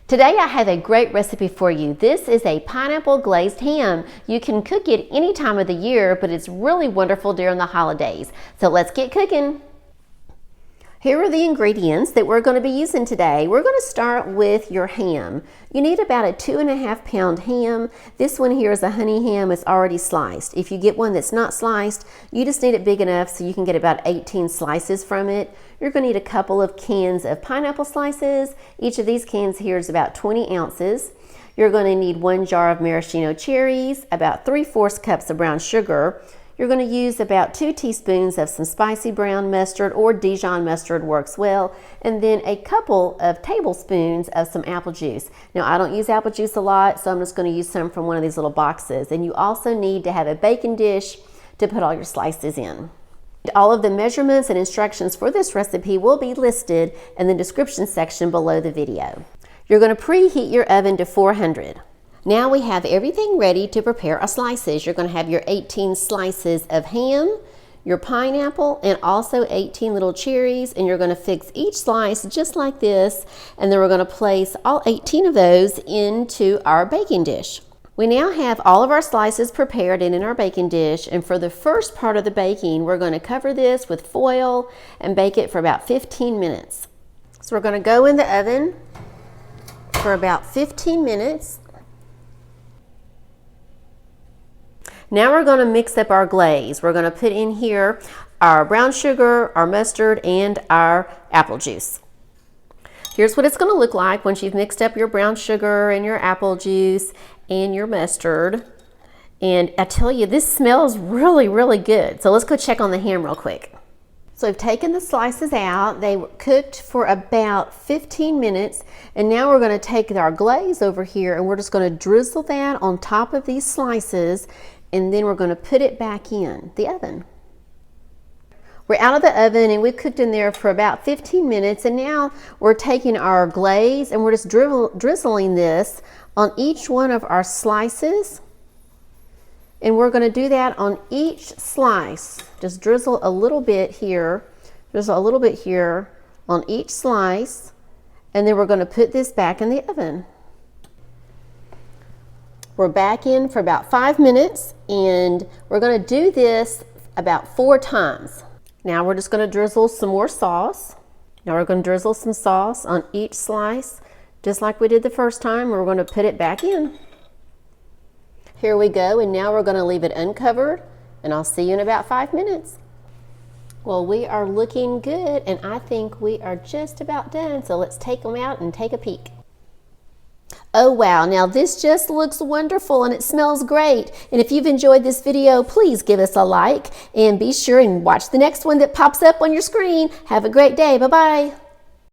Today I have a great recipe for you. This is a pineapple glazed ham. You can cook it any time of the year, but it's really wonderful during the holidays. So let's get cooking. Here are the ingredients that we're going to be using today. We're going to start with your ham. You need about a 2.5 pound ham. This one here is a honey ham. It's already sliced. If you get one that's not sliced, you just need it big enough so you can get about 18 slices from it. You're going to need a couple of cans of pineapple slices. Each of these cans here is about 20 ounces. You're going to need 1 jar of maraschino cherries, about 3/4 cups of brown sugar. You're going to use about 2 teaspoons of some spicy brown mustard, or Dijon mustard works well, and then a couple of tablespoons of some apple juice. Now I don't use apple juice a lot, so I'm just going to use some from one of these little boxes. And you also need to have a baking dish to put all your slices in. All of the measurements and instructions for this recipe will be listed in the description section below the video. You're going to preheat your oven to 400. Now we have everything ready to prepare our slices. You're going to have your 18 slices of ham, your pineapple, and also 18 little cherries, and you're going to fix each slice just like this, and then we're going to place all 18 of those into our baking dish. We now have all of our slices prepared and in our baking dish, and for the first part of the baking, we're going to cover this with foil and bake it for about 15 minutes. So we're going to go in the oven for about 15 minutes. Now we're going to mix up our glaze. We're going to put in here our brown sugar, our mustard, and our apple juice. Here's what it's going to look like once you've mixed up your brown sugar and your apple juice and your mustard. And I tell you, this smells really, really good. So let's go check on the ham real quick. So I've taken the slices out. They were cooked for about 15 minutes. And now we're going to take our glaze over here and we're just going to drizzle that on top of these slices. And then we're going to put it back in the oven. We're out of the oven and we've cooked in there for about 15 minutes, and now we're taking our glaze and we're just drizzling this on each one of our slices, and we're going to do that on each slice. Just drizzle a little bit here, drizzle a little bit here on each slice, and then we're going to put this back in the oven. We're back in for about 5 minutes, and we're going to do this about 4 times. Now we're just going to drizzle some more sauce. Now we're going to drizzle some sauce on each slice, just like we did the first time. We're going to put it back in. Here we go, and now we're going to leave it uncovered, and I'll see you in about 5 minutes. Well, we are looking good, and I think we are just about done, so let's take them out and take a peek. Oh wow, now this just looks wonderful and it smells great. And if you've enjoyed this video, please give us a like and be sure and watch the next one that pops up on your screen. Have a great day. Bye-bye.